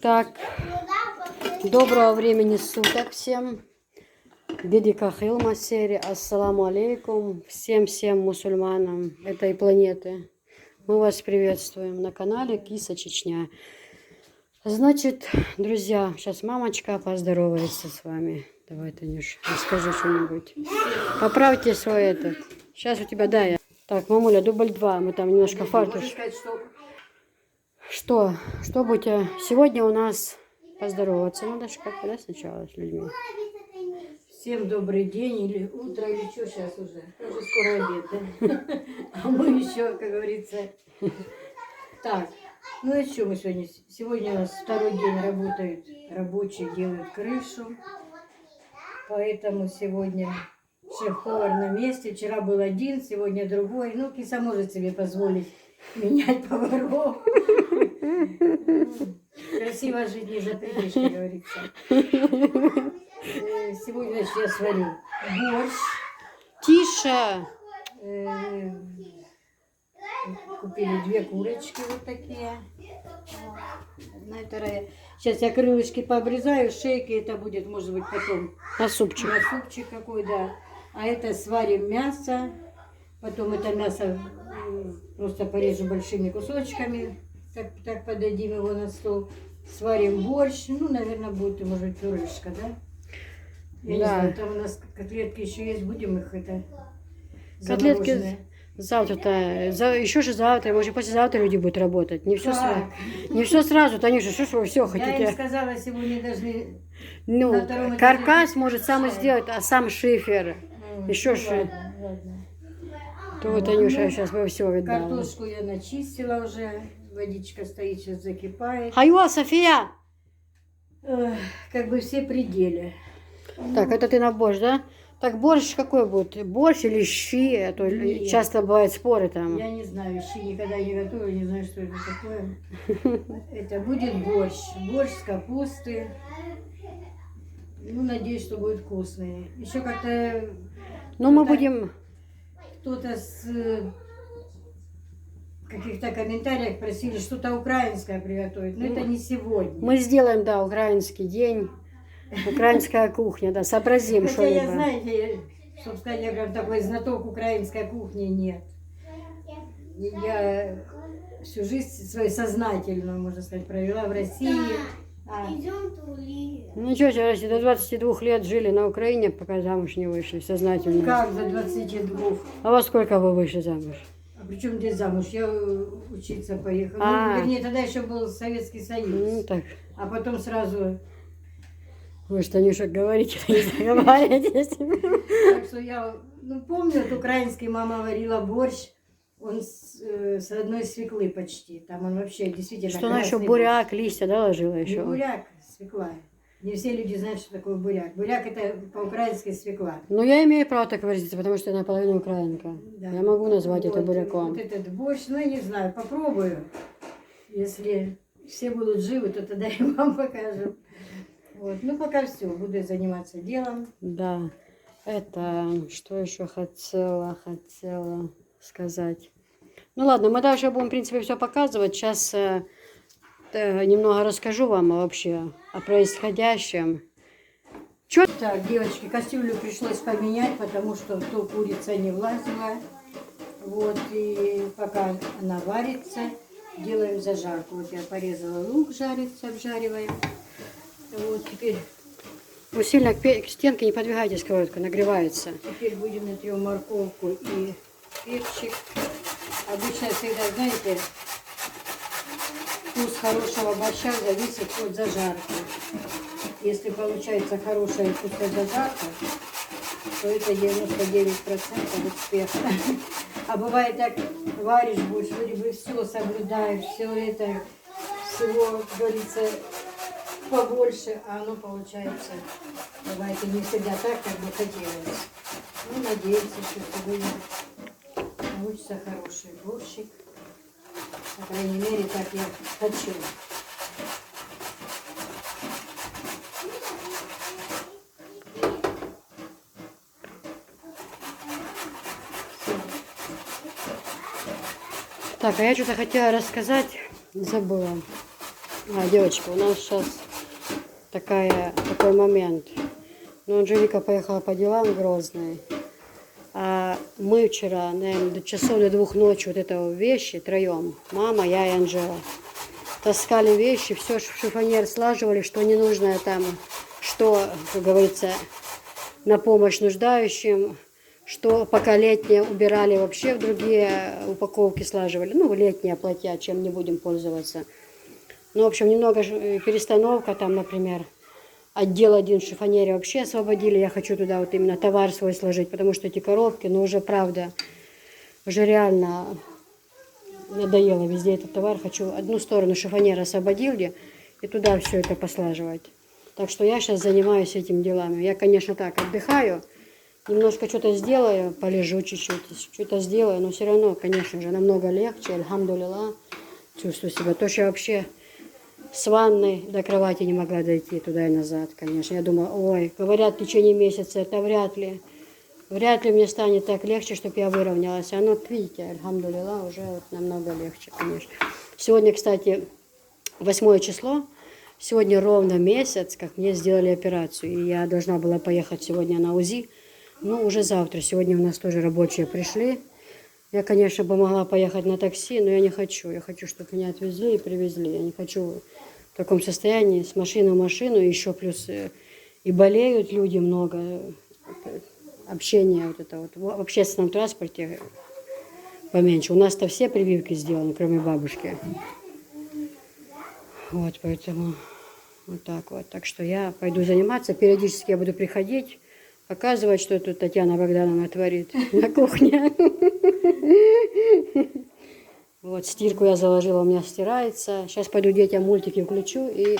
Так, доброго времени суток всем. Бедика Хилма серия. Ассаламу алейкум. Всем мусульманам этой планеты. Мы вас приветствуем на канале Киса Чечня. Значит, друзья, сейчас мамочка поздоровается с вами. Давай, Танюш, расскажи что-нибудь. Поправьте свой этот. Сейчас у тебя, да, я. Так, мамуля, дубль 2. Мы там немножко фартуш. Что будете? Сегодня у нас поздороваться. Надо же как-то, да, сначала с людьми. Всем добрый день, или утро, или что сейчас уже? Уже скоро обед, да? А мы еще, как говорится. Так, ну и что мы сегодня? Сегодня у нас второй день работают рабочие, делают крышу. Поэтому сегодня шеф-повар на месте. Вчера был один, сегодня другой. Ну, Киса может себе позволить менять поваров. Красиво жить не запретишь, как говорится. Сегодня, значит, я сварю борщ. Тише! Купили 2 курочки вот такие. Одна и вторая. Сейчас я крылышки пообрезаю, шейки это будет, может быть, потом. На супчик. На супчик какой, да. А это сварим мясо. Потом это мясо просто порежу большими кусочками. Так подадим его на стол. Сварим борщ. Ну, наверное, будет, может быть, пюрешка, да? Я не знаю, там у нас котлетки еще есть. Будем их это... Котлетки завтра-то, еще же завтра, может, послезавтра люди будут работать. Не все сразу. Не все сразу, Танюша, что ж вы все хотите? Я им сказала, сегодня должны... Ну, каркас может сам сделать, а сам шифер. Еще же. То, Танюша, сейчас вы все видали. Картошку я начистила уже. Водичка стоит, сейчас закипает. Хайо, София! Как бы все пределы. Так, это ты на борщ, да? Так, борщ какой будет? Борщ или щи? А то часто бывают споры там. Я не знаю, щи никогда не готовила, не знаю, что это такое. Это будет борщ. Борщ с капусты. Ну, надеюсь, что будет вкусный. Еще как-то... Ну, мы будем... Кто-то с каких-то комментариях просили что-то украинское приготовить. Но это не сегодня. Мы сделаем, да, украинский день. Украинская кухня, да, сообразим что-либо. Хотя я, знаете, чтобы сказать, я прям такой знаток украинской кухни нет. Я всю жизнь свою сознательную, можно сказать, провела в России. Ну ничего себе, до 22 лет жили на Украине, пока замуж не вышли, сознательно. Как за 22? А во сколько вы вышли замуж? А при чем здесь замуж? Я учиться поехала. Ну, вернее, тогда еще был Советский Союз. Ну так. А потом сразу... Вы что, Танюша, говорите, не заговаривайтесь. Так что я помню, вот украинский мама варила борщ. Он с одной свеклы почти. Там он вообще действительно... Что она еще буряк, борщ. Листья, да, ложила еще? Не буряк, свекла. Не все люди знают, что такое буряк. Буряк это по-украински свекла. Ну, я имею право так выразиться, потому что я наполовину украинка. Да. Я могу назвать это буряком. Вот этот борщ, ну, я не знаю, попробую. Если все будут живы, то тогда я вам покажу. Вот. Ну, пока все, буду заниматься делом. Да. Это, что еще хотела сказать. Ну ладно, мы дальше будем, в принципе, все показывать. Сейчас немного расскажу вам вообще о происходящем. Чё? Так, девочки, кастрюлю пришлось поменять, потому что то курица не влазила. Вот, и пока она варится, делаем зажарку. Вот я порезала лук, жарится, обжариваем. Вот, теперь... Вы сильно к стенке не подвигайте сковородку, нагревается. Теперь будем натрем морковку и перчик. Обычно всегда, знаете, вкус хорошего борща зависит от зажарки. Если получается хорошая и вкусная зажарка, то это 99% успеха. А бывает так, варишь борщ, вроде бы все соблюдаешь, все это, всего, как говорится, побольше, а оно получается, бывает, и не всегда так, как бы хотелось. Ну, надеемся, что сегодня получится хороший борщик. По крайней мере, так я хочу. Так, а я что-то хотела рассказать, забыла. Девочка, у нас сейчас такой момент. Ну, Анжелика поехала по делам в Грозный. А мы вчера, наверное, до часов до 2 ночи вот это вещи троем. Мама, я и Анжела. Таскали вещи, все в шифонер слаживали, что ненужное там, что, как говорится, на помощь нуждающим, что пока летнее убирали вообще в другие упаковки слаживали. Ну, летнее платья, чем не будем пользоваться. Ну, в общем, немного перестановка там, например. Отдел один в шифонере вообще освободили. Я хочу туда вот именно товар свой сложить, потому что эти коробки, ну, уже правда, уже реально надоело везде этот товар. Хочу одну сторону шифонера освободили и туда все это послаживать. Так что я сейчас занимаюсь этими делами. Я, конечно, так отдыхаю, немножко что-то сделаю, полежу чуть-чуть, что-то сделаю, но все равно, конечно же, намного легче, альхамдулилла, чувствую себя. То, что я вообще с ванной до кровати не могла дойти туда и назад, конечно. Я думала, ой, говорят, в течение месяца, это вряд ли мне станет так легче, чтобы я выровнялась. Оно, видите, альхамдулилла, уже вот намного легче, конечно. Сегодня, кстати, 8 число, сегодня ровно месяц, как мне сделали операцию. И я должна была поехать сегодня на УЗИ, но уже завтра. Сегодня у нас тоже рабочие пришли. Я, конечно, бы могла поехать на такси, но я не хочу. Я хочу, чтобы меня отвезли и привезли. Я не хочу в таком состоянии с машины в машину. Еще плюс и болеют люди много. Общение вот это вот. В общественном транспорте поменьше. У нас-то все прививки сделаны, кроме бабушки. Вот, поэтому вот так вот. Так что я пойду заниматься. Периодически я буду приходить, показывать, что тут Татьяна Богдановна творит на кухне. Вот, стирку я заложила, у меня стирается. Сейчас пойду детям мультики включу и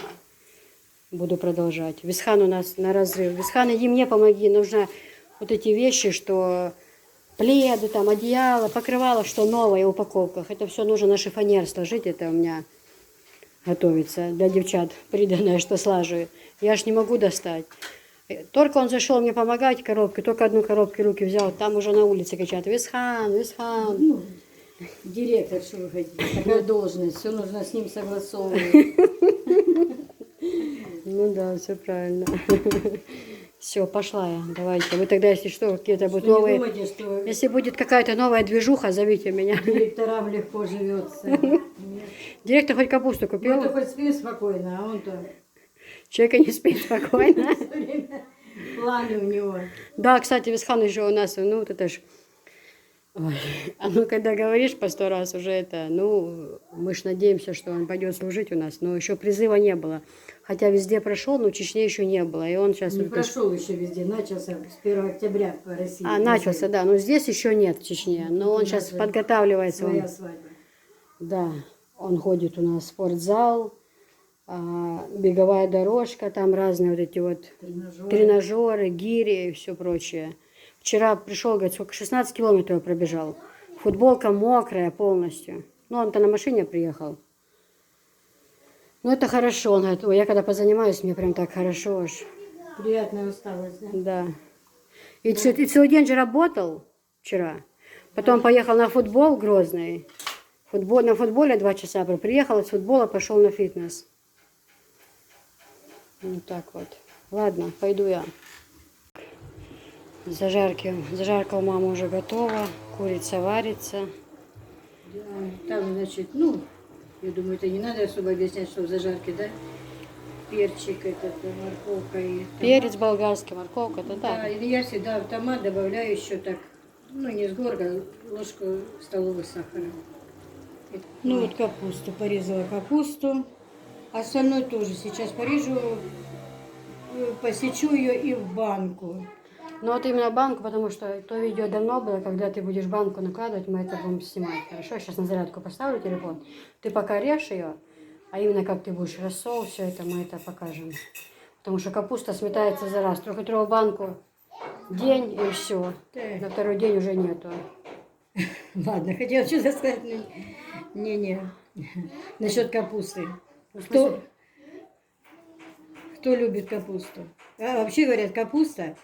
буду продолжать. Висхан у нас на разрыв. Висхан, иди мне помоги. Нужно вот эти вещи, что пледы, там, одеяло, покрывало, что новое в упаковках. Это все нужно на шифонер сложить. Это у меня готовится для девчат приданное, что слаживаю. Я ж не могу достать. Только он зашел мне помогать коробкой, только одну коробку руки взял, там уже на улице кричат: Висхан, Висхан. Ну, директор, что вы хотите, такая должность, все нужно с ним согласовывать. Ну да, все правильно. Все, пошла я. Давайте. Вы тогда, если что, какие-то будут новые. Думайте, что Если будет какая-то новая движуха, зовите меня. директорам легко живется. Директор хоть капусту купил. Ну, ты хоть спи спокойно, а он-то Человек не спит спокойно. все время планы у него. Да, кстати, Висхан еще у нас, ну, вот это ж... Ой, а ну, когда говоришь по 100 раз уже это, ну, мы ж надеемся, что он пойдет служить у нас, но еще призыва не было. Хотя везде прошел, но в Чечне еще не было. И он сейчас... Не прошел еще везде, начался с 1 октября по России. начался, да, но здесь еще нет в Чечне, но он сейчас подготавливается. Своя свадьба. Да, он ходит у нас в спортзал, беговая дорожка, там разные вот эти вот тренажеры, гири и все прочее. Вчера пришел, говорит, сколько, 16 километров пробежал. Футболка мокрая полностью. Ну, он-то на машине приехал. Ну, это хорошо. Он говорит, ой, я когда позанимаюсь, мне прям так хорошо аж. Приятная усталость, да? Да. И целый день же работал вчера. Потом поехал на футбол в Грозный. На футболе 2 часа приехал, из футбола пошел на фитнес. Вот так вот. Ладно, пойду я. Зажарка у мамы уже готова. Курица варится. Да, там, значит, ну, я думаю, это не надо особо объяснять, что в зажарке, да? Перчик, морковка и томат. Перец болгарский, морковка, это Да, так. и я всегда в томат добавляю еще так, ну, не с горка, ложку столовой сахара. Ну, вот капусту, порезала капусту. Остальное тоже сейчас порежу, посечу ее и в банку. Но вот именно банку, потому что то видео давно было, когда ты будешь банку накладывать, мы это будем снимать. Хорошо, сейчас на зарядку поставлю телефон. Ты пока режь ее, а именно как ты будешь рассол, все это мы это покажем. Потому что капуста сметается за раз. 3-литровую банку день и все. На второй день уже нету. Ладно, хотела что-то сказать, но не. Насчет капусты. Кто? Кто любит капусту? А вообще говорят, капуста,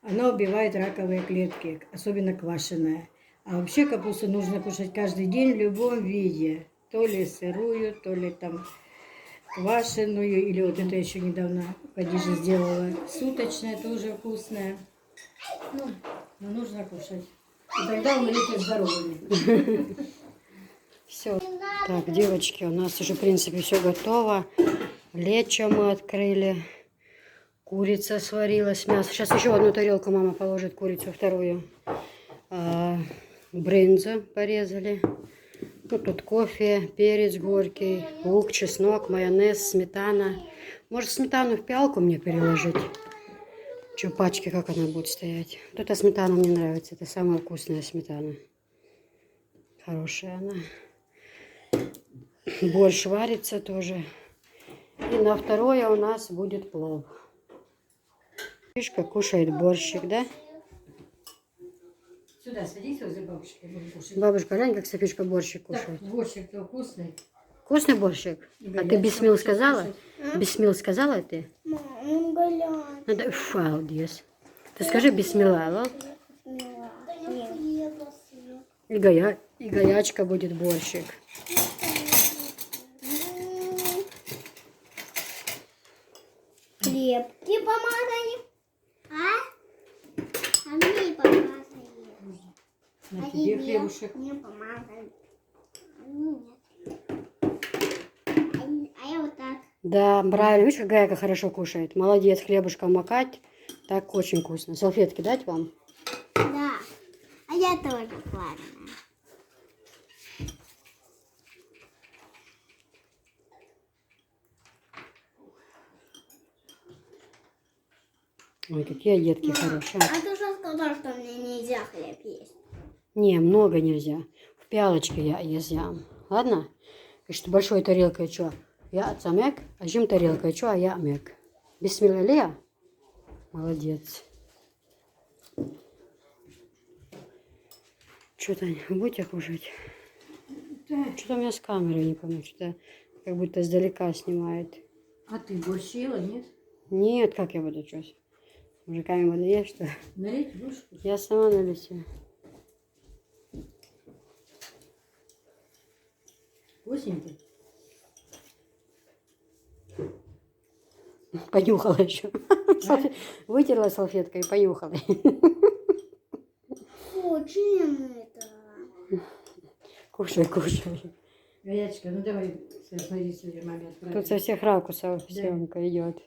она убивает раковые клетки, особенно квашеная. А вообще капусту нужно кушать каждый день в любом виде. То ли сырую, то ли там квашеную, или вот это еще недавно Хадижа сделала суточная, тоже вкусная. Ну, но нужно кушать. И тогда умрете здоровыми. Все. Так, девочки, у нас уже, в принципе, все готово. Лечо мы открыли. Курица сварилась, мясо. Сейчас еще в одну тарелку мама положит курицу, вторую. Брынзу порезали. Ну, тут кофе, перец горький, лук, чеснок, майонез, сметана. Может, сметану в пиалку мне переложить? Че, пачки, как она будет стоять? Вот эта сметана мне нравится. Это самая вкусная сметана. Хорошая она. Борщ варится тоже. И на второе у нас будет плов. Фишка кушает борщик, да? Сюда садись возле бабушки, будем кушать. Бабушка, глянь, как Софишка борщик кушает. Так, борщик-то вкусный. Вкусный борщик? А ты бисмил сказала? Бисмил сказала ты? Надо... Фалдес. Ты скажи бисмилла, И гаячка будет борщик. Хлеб. Ты помазали? А мне помазали. На тебе хлебушек. Мне помазали. А я вот так. Да, правильно. Видишь, как Гайка хорошо кушает. Молодец, хлебушком макать. Так очень вкусно. Салфетки дать вам? Да. А я тоже классная. Ой, какие детки хорошие. А ты что сказал, что мне нельзя хлеб есть? Не, много нельзя. В пиалочке я езжам. Ладно? И что большой тарелкой что? Я отцамек, а жим тарелкой что, а я мек. Бисмилла Лея? Молодец. Что, Таня, вы будете кушать? Да. Что-то у меня с камерой, не помню, что-то как будто издалека снимает. А ты борщ ела, нет? Нет, как я буду что? С мужиками буду есть, что? Налить будешь? Я сама налью себе. Вкусненько? Понюхала еще. Вытерла салфеткой и понюхала. Фу, чем это? Кушай, кушай. Гаячка, ну давай, смотри, себе маме отправим. Тут со всех ракурсов съемка идет.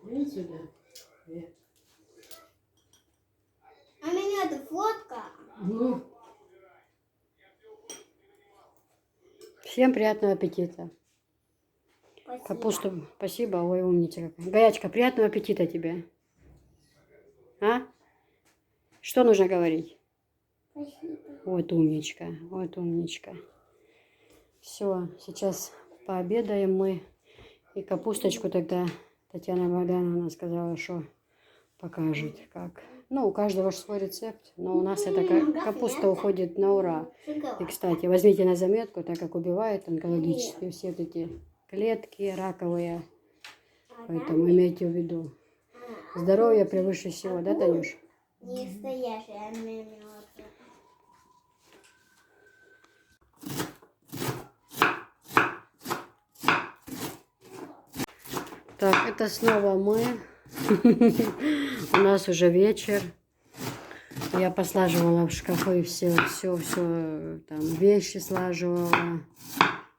Иди сюда. А меня это фотка. Ну, Всем приятного аппетита. Спасибо. Капусту, спасибо, ой, умничка какая. Гаячка, приятного аппетита тебе. А? Что нужно говорить? Спасибо. Вот умничка, вот умничка. Все, сейчас пообедаем мы. И капусточку тогда Татьяна Богдановна сказала, что покажет, как. Ну, у каждого свой рецепт, но у нас эта капуста уходит на ура. И, кстати, возьмите на заметку, так как убивает онкологические все вот эти клетки раковые. Поэтому имейте в виду. Здоровье превыше всего, да, Танюш? Не стоящая, а мертвая. Так, это снова мы. У нас уже вечер. Я послаживала в шкафы все, там вещи слаживала,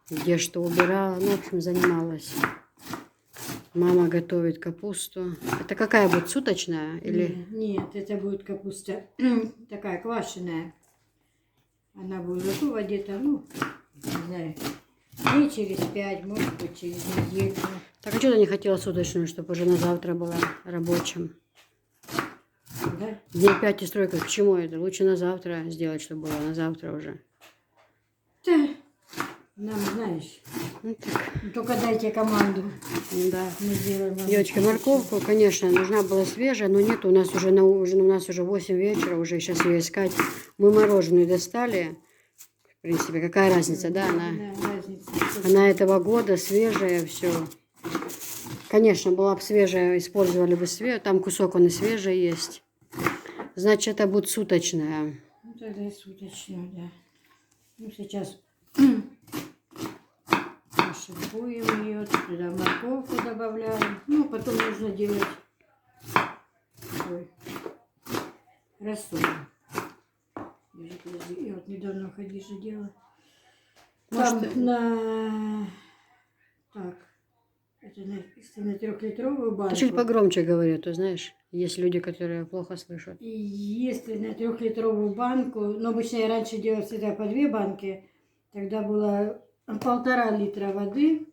где что убирала. Ну, в общем, занималась. Мама готовит капусту. Это какая будет, суточная? Или... Нет, это будет капуста такая квашеная. Она будет готова где-то, ну, не знаю, дней через 5, может быть, через неделю. Так, а что ты не хотела суточную, чтобы уже на завтра была рабочим? Да? День 5 и стройка. К чему это? Лучше на завтра сделать, чтобы было на завтра уже. Да. Нам, знаешь, Ну, так, только дайте команду. да. Мы сделаем. Девочки, морковку, конечно, нужна была свежая, но нет, у нас уже на ужин, у нас уже 8 вечера, уже сейчас ее искать. Мы мороженую достали. В принципе, какая разница, да? Она этого года, свежая, все. Конечно, была бы свежая, использовали бы свежую. Там кусок он и свежий есть. Значит, это будет суточная. Ну, тогда и суточную, да. Ну, сейчас нашинкуем ее, туда морковку добавляем. Ну, потом нужно делать такой рассол. Подожди, я вот недавно в Хадиже делала. Там так, это если на 3-литровую банку. Ты чуть погромче говори, то знаешь, есть люди, которые плохо слышат. И если на 3-литровую банку, но обычно я раньше делала всегда по 2 банки, тогда было 1,5 литра воды,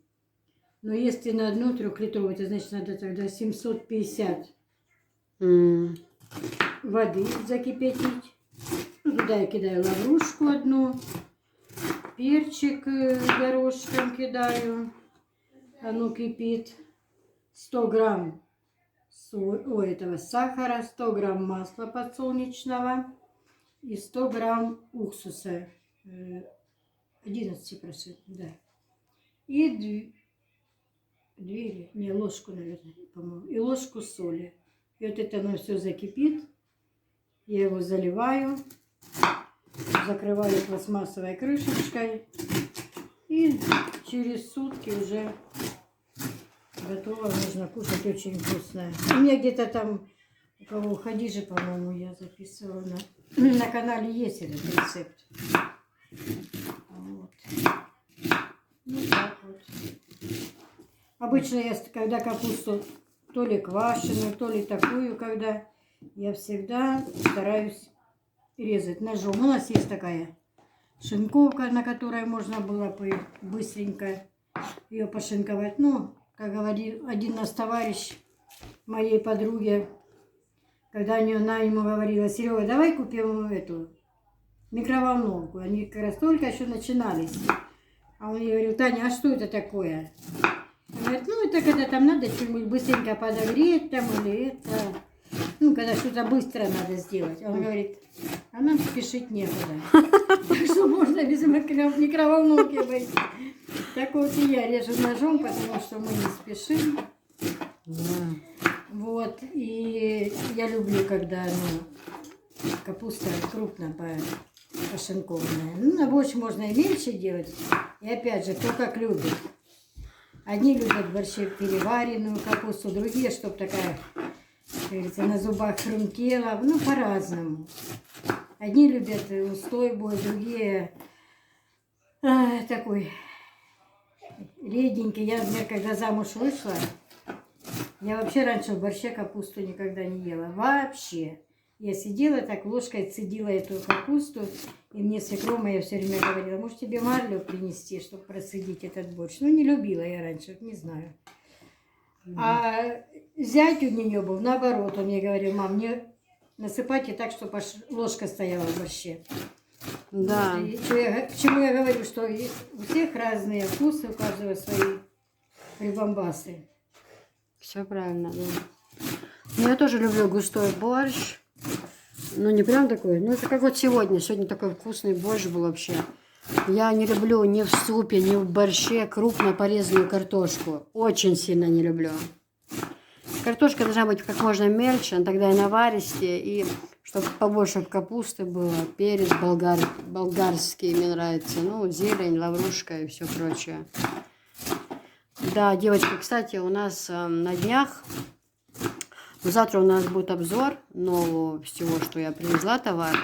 но если на одну 3-литровую, это значит надо тогда 750 воды закипятить. Ну, туда я кидаю лаврушку одну, перчик горошком кидаю, оно кипит, 100 грамм этого сахара, 100 грамм масла подсолнечного и 100 грамм уксуса, 11%, да. И ложку, наверное, по-моему, и ложку соли. И вот это оно все закипит, я его заливаю, закрываю пластмассовой крышечкой, и через сутки уже готово, можно кушать, очень вкусное. У меня где-то там, у кого Хадижи, по-моему, я записывала, на канале есть этот рецепт. Вот. Ну так вот. Обычно я, когда капусту то ли квашеную, то ли такую, когда я всегда стараюсь резать ножом. У нас есть такая шинковка, на которой можно было бы быстренько ее пошинковать. Ну, как говорил один наш товарищ моей подруги, когда она ему говорила: Серега, давай купим эту микроволновку. Они как раз только еще начинались. А он ей говорил: Таня, а что это такое? Она говорит: ну, это когда там надо что-нибудь быстренько подогреть, там, или это... Ну, когда что-то быстро надо сделать. Он говорит: а нам спешить некуда. Так что можно без микроволновки обойти. Так вот и я режу ножом, потому что мы не спешим. Вот. И я люблю, когда капуста крупно пошинкованная. Ну, на борщ можно и меньше делать. И опять же, кто как любит. Одни любят в борще переваренную капусту, другие, чтобы такая, как говорится, на зубах хрумкела. Ну, по-разному. Одни любят густой борщ, другие такой реденький. Я, например, когда замуж вышла, я вообще раньше в борще капусту никогда не ела. Вообще. Я сидела так, ложкой цедила эту капусту, и мне свекровь моя все время говорила: может, тебе марлю принести, чтобы процедить этот борщ. Ну, не любила я раньше, вот не знаю. А зять у нее был наоборот. Он мне говорил: мам, мне насыпайте так, чтобы аж ложка стояла в борще. Да. Вот, и к чему я говорю, что у всех разные вкусы, у каждого свои прибамбасы. Все правильно, да. Ну, я тоже люблю густой борщ. Ну, не прям такой. Ну, это как вот сегодня. Сегодня такой вкусный борщ был вообще. Я не люблю ни в супе, ни в борще крупно порезанную картошку. Очень сильно не люблю. Картошка должна быть как можно мельче, тогда и наваристее, и чтобы побольше капусты было, перец болгарский мне нравится, ну, зелень, лаврушка и все прочее. Да, девочки, кстати, у нас на днях, завтра у нас будет обзор нового всего, что я привезла товар,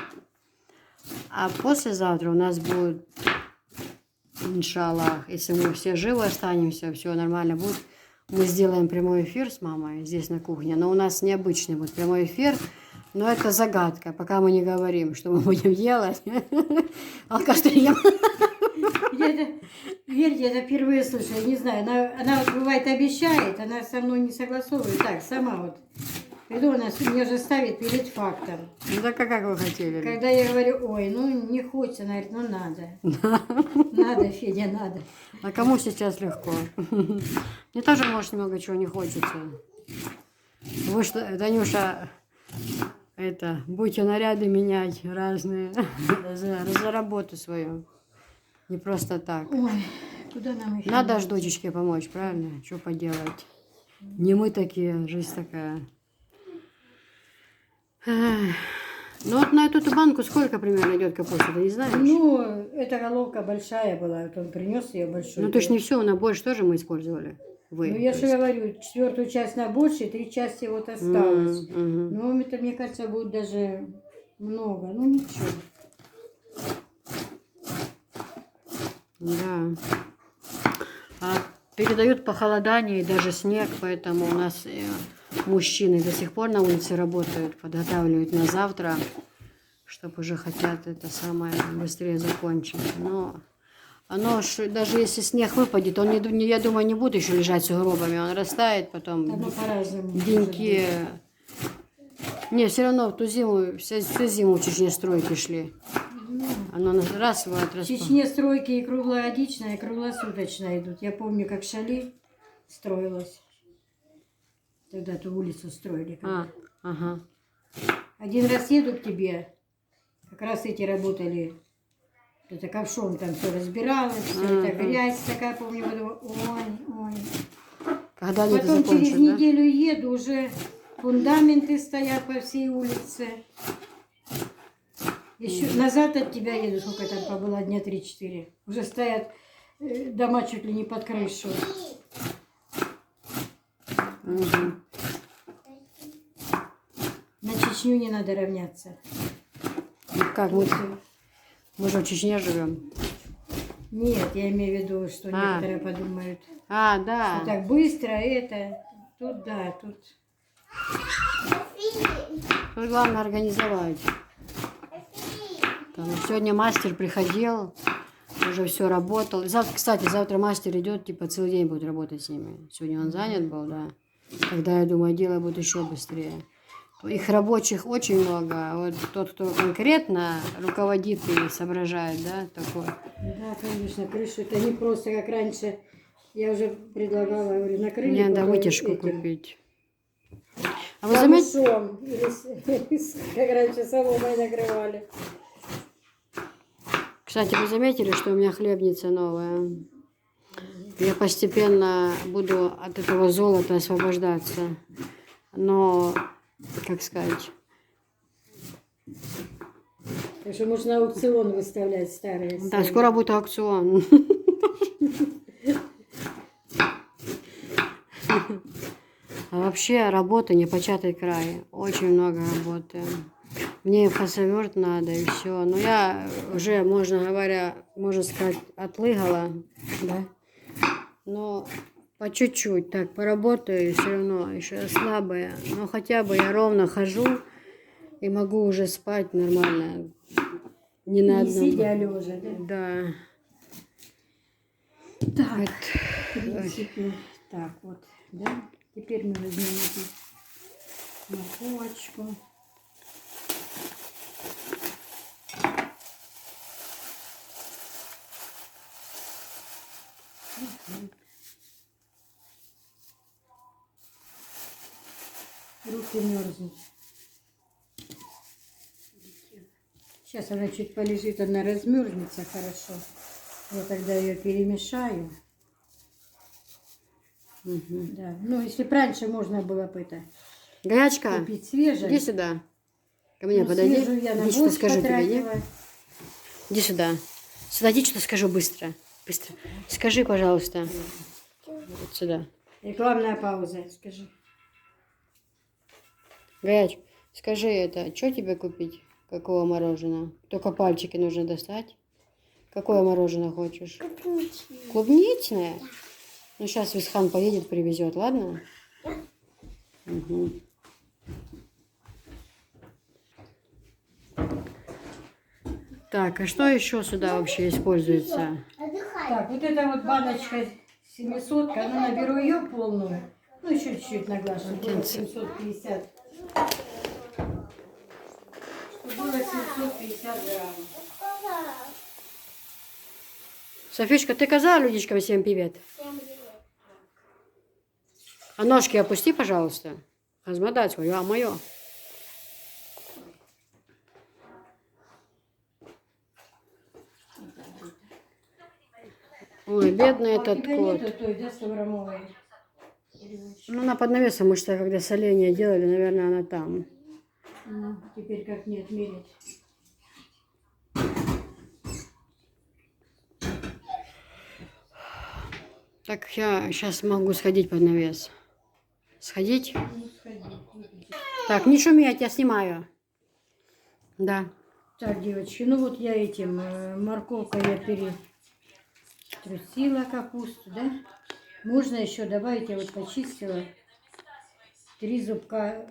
а послезавтра у нас будет, иншаллах, если мы все живы останемся, все нормально будет, мы сделаем прямой эфир с мамой здесь на кухне, но у нас необычный будет прямой эфир, но это загадка, пока мы не говорим, что мы будем делать. Алкаштрим. Верьте, это впервые слышу, я не знаю, она вот бывает обещает, она со мной не согласовывает, так, сама вот. Приду, она меня же ставит перед фактом. Ну так а как вы хотели? Когда я говорю: ой, ну не хочется, она говорит: ну надо. Надо, Федя, надо. А кому сейчас легко? Мне тоже, может, много чего не хочется. Вы что, Танюша, будете наряды менять разные за работу свою. Не просто так. Ой, куда нам еще? Надо ж дочечке помочь, правильно? Что поделать? Не мы такие, жизнь такая. Ну вот на эту банку сколько примерно идет капуста, ты не знаешь? Ну, эта головка большая была, вот он принес ее большую. Ну то есть не все, на больше тоже мы использовали. Вы. Ну, я то же есть. говорю, четвертую часть на больше, 3 части вот осталось. Мгм. Ну, это, мне кажется, будет даже много. Ну, ничего. Да. А передают похолодание и даже снег, поэтому у нас мужчины до сих пор на улице работают, подготавливают на завтра, чтобы уже хотят это самое быстрее закончить. Но оно даже если снег выпадет, он, я думаю, не будет еще лежать сугробами, он растает потом. Оно по-разному. Деньки. Не, все равно в ту зиму, всю зиму в Чечне стройки шли. Оно раз вот В Чечне стройки и круглогодичная, и круглосуточная идут. Я помню, как Шали строилась. Тогда ту улицу строили. Ага. Один раз еду к тебе, как раз эти работали. Это ковшом там все разбиралось, все это грязь такая, помню, ой. Когда они это Потом через закончат, да? неделю еду, уже фундаменты стоят по всей улице. Еще назад от тебя еду, сколько там побыла, дня 3-4. Уже стоят дома чуть ли не под крышу. Мгм. На Чечню не надо равняться. Как мы же в Чечне живем. Нет, я имею в виду, что некоторые подумают, Да. что так быстро это. Тут да, тут. Тут главное организовать. Там сегодня мастер приходил, уже все работал. Завтра мастер идет, типа целый день будет работать с ними. Сегодня он занят был, да. Тогда, я думаю, дело будет еще быстрее. Их рабочих очень много. А вот тот, кто конкретно руководит и соображает, да, такой. Да, конечно, крышу. Это не просто как раньше. Я уже предлагала, говорю, накрыли. Мне надо только вытяжку этим купить. А вы заметили? камышом. Как раньше соломой накрывали. Кстати, вы заметили, что у меня хлебница новая? Я постепенно буду от этого золота освобождаться. Но, как сказать, Так что можно на аукцион выставлять старые. да, скоро будет аукцион. А вообще работа непочатый край. Очень много работы. Мне фасоверт надо и все. Но я уже, можно сказать, отлыгала, да. Но по чуть-чуть так поработаю, и все равно еще слабая. Но хотя бы я ровно хожу и могу уже спать нормально. Не на Не одном. сидя, а лежа, да? Да. Так, в принципе, так вот, да. Теперь мы возьмем эту морковочку. Руки мерзнут. Сейчас она чуть полежит, она размерзнется хорошо. Я тогда ее перемешаю. Да. Ну, если бы раньше можно было бы это Горячка, купить свежее. иди сюда. Ко мне Ну, подойди. свежую я на Иди, что борщ скажу тебе, потратила. иди. Иди сюда. Сюда иди, что скажу быстро. Быстро. Скажи, пожалуйста. Вот сюда. Рекламная пауза, скажи. Горяч, скажи это, что тебе купить? Какого мороженого? Только пальчики нужно достать. Какое мороженое хочешь? Клубничное? Ну, сейчас Висхан поедет, привезет, ладно? Угу. Так, а что еще сюда вообще используется? Так, вот эта вот баночка 700, ну наберу ее полную. Ну, еще чуть-чуть наглажу. Было 750. Было 750 грамм. Софишка, ты казала людичкам всем привет? А ножки опусти, пожалуйста. Размотать свою, а мое. Ой, бедный этот кот. Нету той, да, 100-граммовой? Ну, она под навесом, мы что, когда соление делали, наверное, она там. Ну, теперь как не отмерить. Так, я сейчас могу сходить под навес. Сходить? Ну, сходи. Так, не шуми, я тебя снимаю. Да. Так, девочки, ну вот я этим, морковкой я перетрусила капусту, да? Можно еще добавить, я вот почистила 3 зубка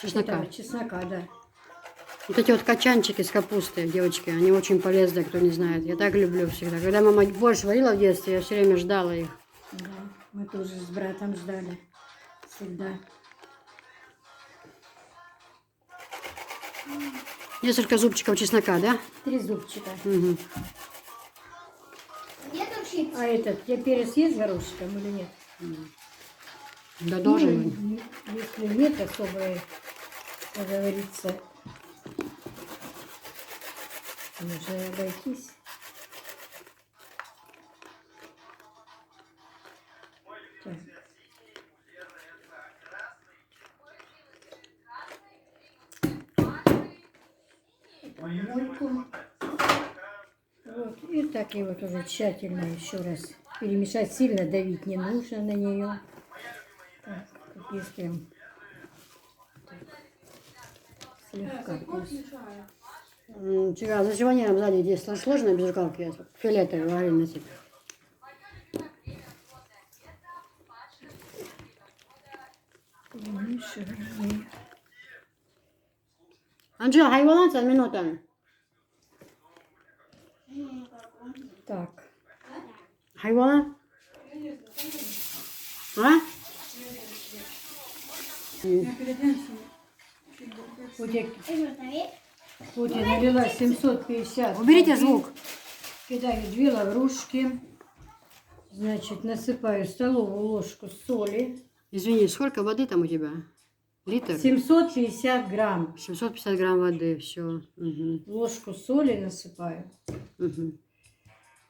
Чеснока. чеснока, да. Вот эти вот качанчики с капустой, девочки, они очень полезны, кто не знает. Я так люблю всегда. Когда мама борщ варила в детстве, я все время ждала их. Да, мы тоже с братом ждали всегда. Несколько зубчиков чеснока, да? 3 зубчика. Угу. Где тут чипсы? А этот, я перец есть горошком или нет? Да, должен быть. Ну, если нет особой, как говорится, нужно обойтись. Так. Мойку. Вот. И так и вот уже тщательно еще раз перемешать. Сильно давить не нужно на нее. Так, как если слегка пусть. Чего, зачем они нам сзади здесь сложно без рукавки? Фиолетовый говорили на себе. Перемешиваем. Анжела, hayvanat минута. Так. Hayvanat? А? Вот я налила 750. Уберите звук. Кидаю 2 лаврушки. Значит, насыпаю столовую ложку соли. Извини, сколько воды там у тебя? Литр? 750 грамм. 750 грамм воды, все. Угу. Ложку соли насыпаю. Угу.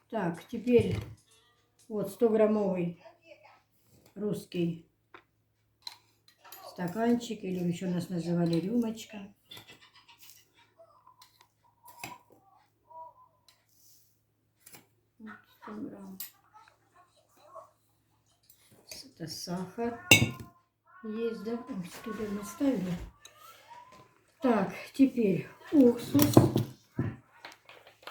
Так, теперь вот 100-граммовый русский стаканчик, или еще нас называли рюмочка. Вот 100 грамм. Это сахар. Есть, да? Туда мы ставили. Так, теперь уксус.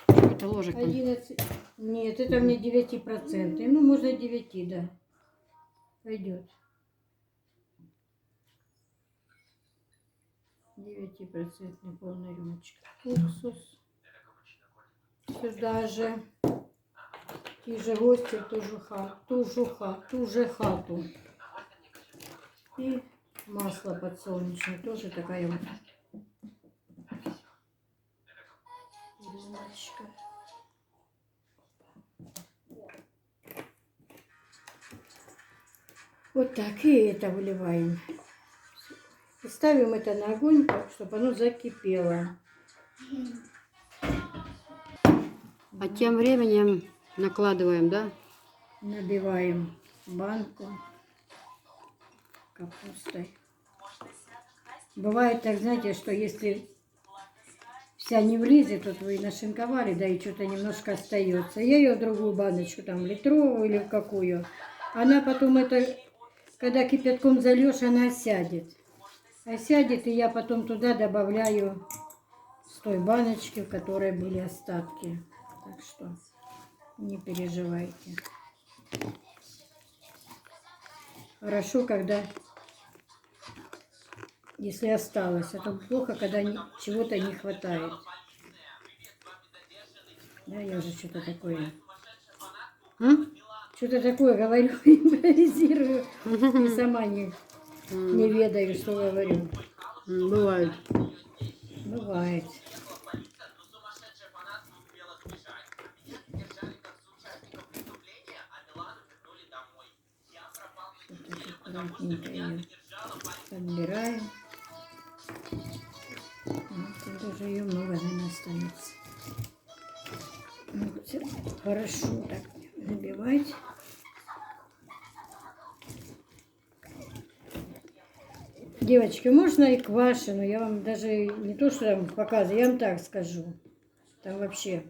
Это ложек. 11. Нет, это мне 9%. Ну, можно 9, да. Пойдет. 9% полная рюмочка. Уксус. Сюда же. Ті же гості в ту же хату. И масло подсолнечное. Тоже такая вот рюмочка. Вот так. И это выливаем. И ставим это на огонь, чтобы оно закипело. А тем временем накладываем, да? Набиваем банку капустой. Бывает так, знаете, что если вся не влезет, вот вы нашинковали, да, и что-то немножко остается. Я ее в другую баночку, там, литровую или в какую. Она потом это, когда кипятком зальешь, она осядет. Осядет, и я потом туда добавляю с той баночки, в которой были остатки. Так что не переживайте. Хорошо, когда, если осталось, а то плохо, когда чего-то не хватает. Да, я уже что-то такое. Что-то такое говорю, импровизирую. И сама не ведаю, что говорю. Бывает. Бывает. Аккуратненько ее подбираем. Вот, тоже ее много, наверное, останется. Вот, всё хорошо так набивать. Девочки, можно и квашеную. Я вам даже не то, что там показываю, я вам так скажу. Там вообще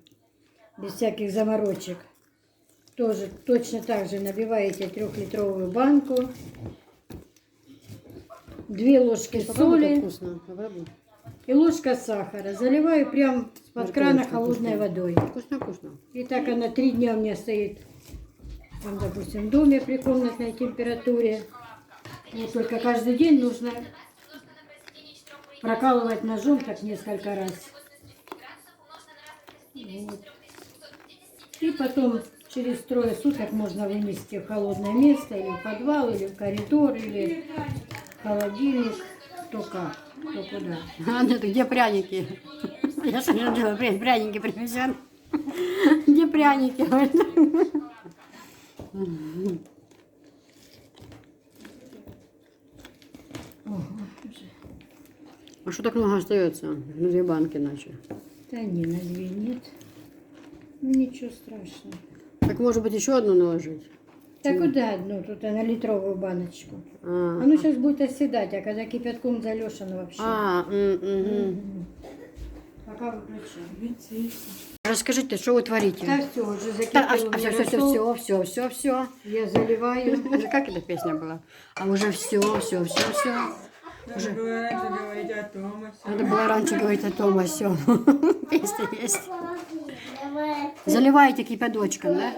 без всяких заморочек. Тоже точно так же набиваете 3-литровую банку. 2 ложки Попробуй, как соли вкусно. Попробуй. и ложка сахара. Заливаю прям с-под крана холодной водой. Вкусно. И так она 3 дня у меня стоит, там, допустим, в доме при комнатной температуре. И только каждый день нужно прокалывать ножом так несколько раз. Вот. И потом через 3 суток можно вынести в холодное место, или в подвал, или в коридор, или в холодильник. Кто как, кто куда. А, нет, где пряники? Я же не делаю, пряники привезен. Где пряники? А что так много остается? На 2 банки иначе. Да не, на 2 нет. Ну ничего страшного. Так может быть еще одну наложить? Да куда одну? Тут на литровую баночку. А, Оно сейчас будет оседать, а когда кипятком зальешь, оно вообще. Пока выключаем. Расскажите, что вы творите? Да все, уже Да, закипело. все. Я заливаю. Как эта песня была? А уже все. Надо было раньше говорить о Томасе. Надо было раньше говорить о том, все. Песня есть. Давай. Заливаете кипяточком, да?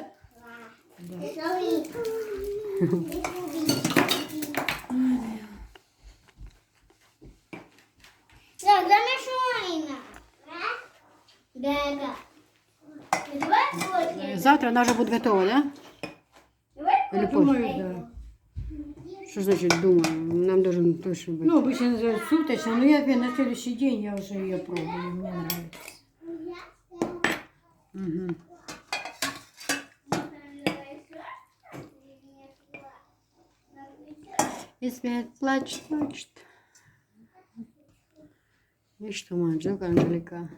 Так, замешай на. Да. Давай фотки. Завтра она уже будет готова, да? Давай Или фотки. позже? Думаю, да. Что значит думаю? Нам должен точно быть. Ну, обычно называют суточно, но я на следующий день я уже ее пробую, мне нравится. Угу. И свет плачет. И что, мальчик, Анжелика?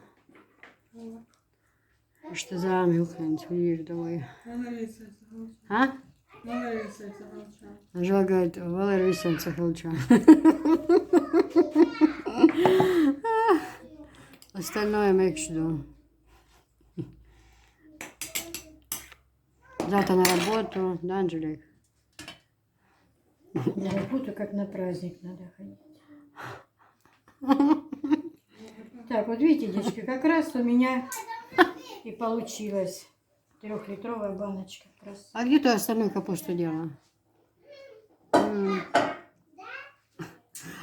Что за ангел, видишь, давай. А? Анжела говорит, Валерий Висенца Хелча. Остальное мекшду. Завтра на работу, да, Анжелик? На работу как на праздник надо ходить. Так, вот видите, девочки, как раз у меня и получилось 3-литровая баночка. Как раз. А где ты остальную капусту делала?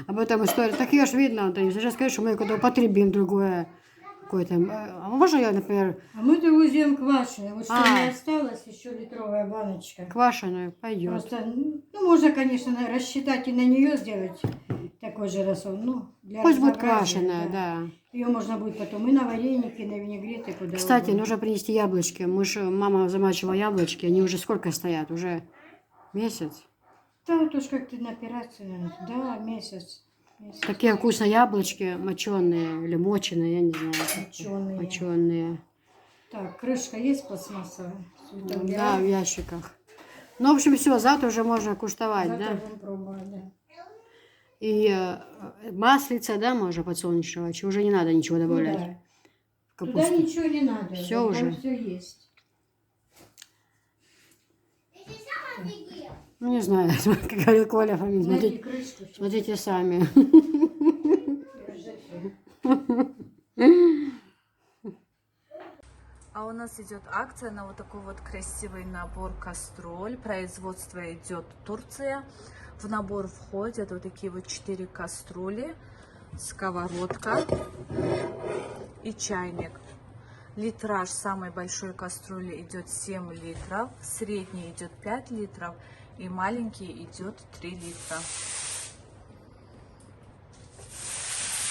Об этом история. Так ее ж видно, ты сейчас скажешь, что мы куда употребим другое какое-то. А можно я, например, А мы-то возьмем квашеное. Вот что А. мне осталось, еще литровая баночка. квашеную? Пойдет. Просто, ну, можно, конечно, рассчитать и на нее сделать такой же расон. Ну, для Пусть будет разнообразия, квашеная, да. Ее можно будет потом и на вареники, и на винегреты, куда Кстати, угодно. нужно принести яблочки. Мама замачивала яблочки, они уже сколько стоят? Уже месяц? Да, вот уж как ты на операцию, наверное. Да, месяц. Такие вкусные яблочки, моченые или моченые, я не знаю. Моченые. Моченые. Так, крышка есть пластмассовая? Всё это Да, в убираем. ящиках. Ну, в общем, все, завтра уже можно куштовать, Завтра да? будем пробовать, да. И маслица, да, можно подсолнечного, чего уже не надо ничего Ну добавлять. да. в Туда капусту. ничего не надо. Всё уже. Все есть. Ну, не знаю, как говорил Коля, Найди смотрите, крышку. смотрите сами. А у нас идет акция на вот такой вот красивый набор кастрюль. Производство идет Турция. В набор входят вот такие вот 4 кастрюли, сковородка и чайник. Литраж самой большой кастрюли идет 7 литров, средний идет 5 литров и маленький идет 3 литра.